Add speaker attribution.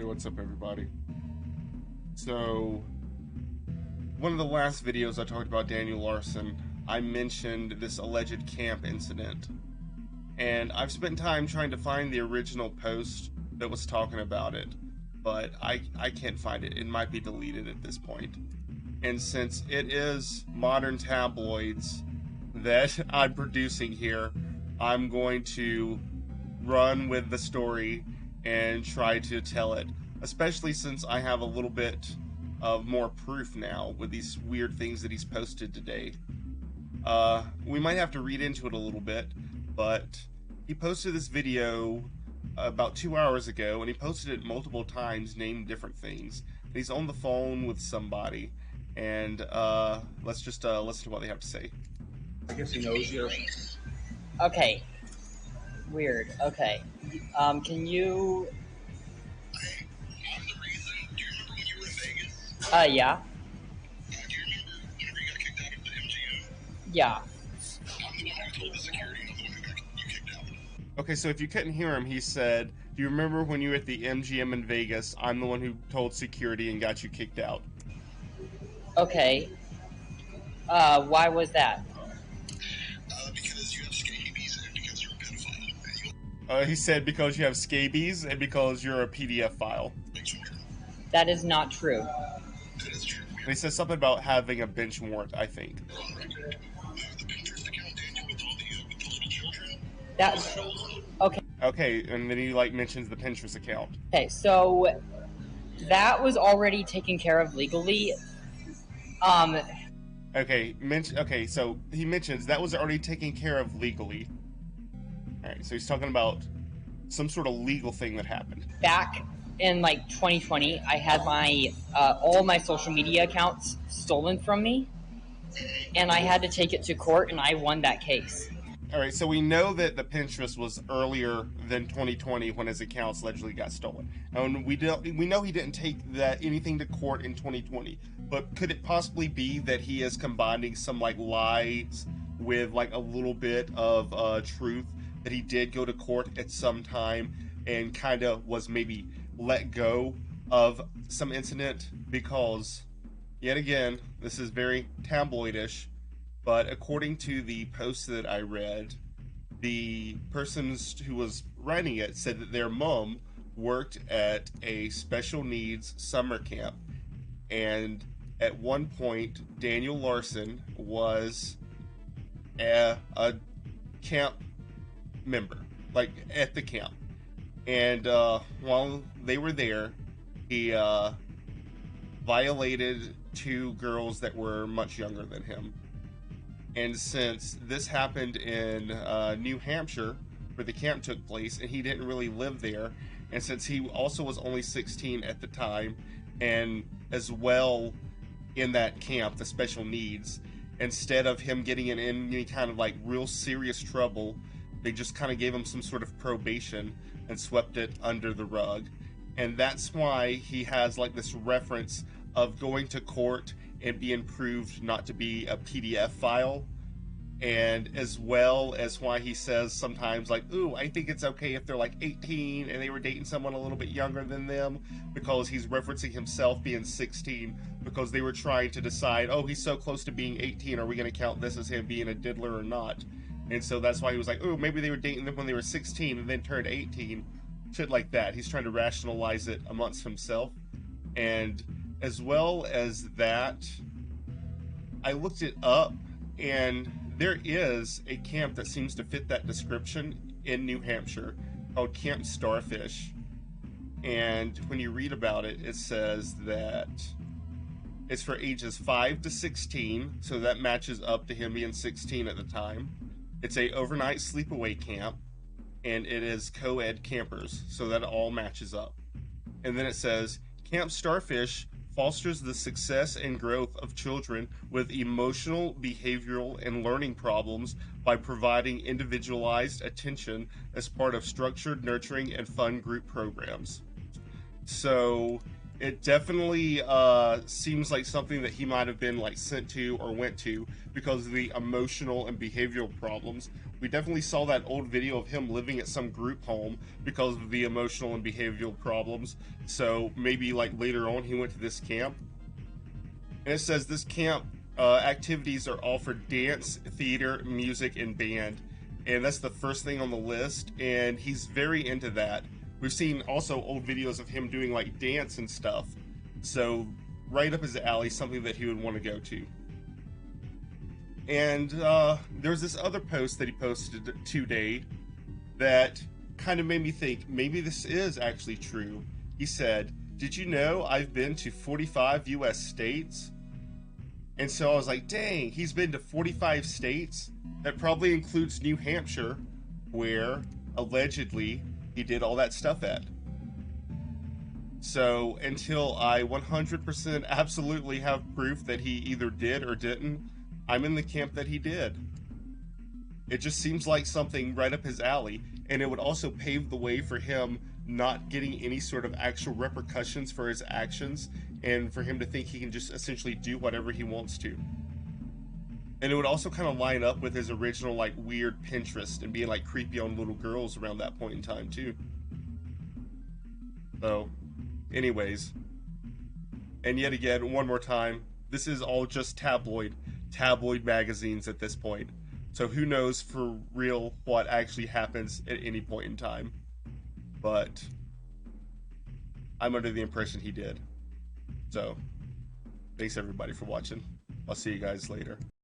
Speaker 1: Hey, what's up, everybody? So, one of the last videos I talked about Daniel Larson, I mentioned this alleged camp incident. And I've spent time trying to find the original post that was talking about it, but I can't find it. It might be deleted at this point. And since it is modern tabloids that I'm producing here, I'm going to run with the story and try to tell it, especially since I have a little bit of more proof now with these weird things that he's posted today. We might have to read into it a little bit, but he posted this video about 2 hours ago, and he posted it multiple times, named different things. And he's on the phone with somebody, and let's just listen to what they have to say.
Speaker 2: I guess he knows you.
Speaker 3: Okay. Weird. Okay. Can you...
Speaker 4: I'm the reason. Do you remember when you were in Vegas?
Speaker 3: Yeah.
Speaker 4: Do you remember whenever you got kicked out of the MGM?
Speaker 3: Yeah.
Speaker 4: I'm the one who told the security, and I'm the one who got you kicked out.
Speaker 1: Okay, so if you couldn't hear him, he said, do you remember when you were at the MGM in Vegas? I'm the one who told security and got you kicked out.
Speaker 3: Okay. Why was that?
Speaker 4: Because you have scabies and because you're a pedophile.
Speaker 1: He said because you have scabies and because you're a PDF file.
Speaker 3: That is not true.
Speaker 4: That is true.
Speaker 1: And he said something about having a bench warrant, I think.
Speaker 4: We're on record. The Pinterest account, Daniel, with all the little children.
Speaker 3: That's... Okay.
Speaker 1: Okay, and then he mentions the Pinterest account.
Speaker 3: Okay, so that was already taken care of legally.
Speaker 1: Okay, so he mentions that was already taken care of legally. Alright, so he's talking about some sort of legal thing that happened.
Speaker 3: Back in 2020, I had my all my social media accounts stolen from me, and I had to take it to court, and I won that case.
Speaker 1: Alright, so we know that the Pinterest was earlier than 2020 when his accounts allegedly got stolen. And we know he didn't take anything to court in 2020. But could it possibly be that he is combining some lies with a little bit of truth, that he did go to court at some time and kind of was maybe let go of some incident? Because yet again, this is very tabloidish, but according to the post that I read, the person who was writing it said that their mom worked at a special needs summer camp, and at one point Daniel Larson was a camp member, at the camp, and while they were there, he violated two girls that were much younger than him. And since this happened in New Hampshire, where the camp took place, and he didn't really live there, and since he also was only 16 at the time, and as well in that camp, the special needs, instead of him getting in any kind of real serious trouble, they just kind of gave him some sort of probation and swept it under the rug. And that's why he has this reference of going to court and being proved not to be a PDF file, and as well as why he says sometimes ooh, I think it's okay if they're 18 and they were dating someone a little bit younger than them, because he's referencing himself being 16, because they were trying to decide, oh, he's so close to being 18, are we going to count this as him being a diddler or not? And so that's why he was oh, maybe they were dating them when they were 16 and then turned 18, shit like that. He's trying to rationalize it amongst himself. And as well as that, I looked it up, and there is a camp that seems to fit that description in New Hampshire called Camp Starfish. And when you read about it, it says that it's for ages 5 to 16, so that matches up to him being 16 at the time. It's a overnight sleepaway camp, and it is co-ed campers, so that all matches up. And then it says, Camp Starfish fosters the success and growth of children with emotional, behavioral, and learning problems by providing individualized attention as part of structured, nurturing, and fun group programs. So It definitely seems like something that he might have been like sent to or went to because of the emotional and behavioral problems. We definitely saw that old video of him living at some group home because of the emotional and behavioral problems. So maybe like later on he went to this camp. And it says this camp activities are all for dance, theater, music, and band. And that's the first thing on the list. And he's very into that. We've seen also old videos of him doing like dance and stuff. So right up his alley, something that he would want to go to. And there's this other post that he posted today that kind of made me think maybe this is actually true. He said, "Did you know I've been to 45 US states?" And so I was like, dang, he's been to 45 states? That probably includes New Hampshire, where allegedly he did all that stuff at. So until I 100% absolutely have proof that he either did or didn't, I'm in the camp that he did. It just seems like something right up his alley, and it would also pave the way for him not getting any sort of actual repercussions for his actions, and for him to think he can just essentially do whatever he wants to. And it would also kind of line up with his original like weird Pinterest and being like creepy on little girls around that point in time too. So, anyways, and yet again, one more time, this is all just tabloid magazines at this point. So who knows for real what actually happens at any point in time. But I'm under the impression he did. So, thanks everybody for watching. I'll see you guys later.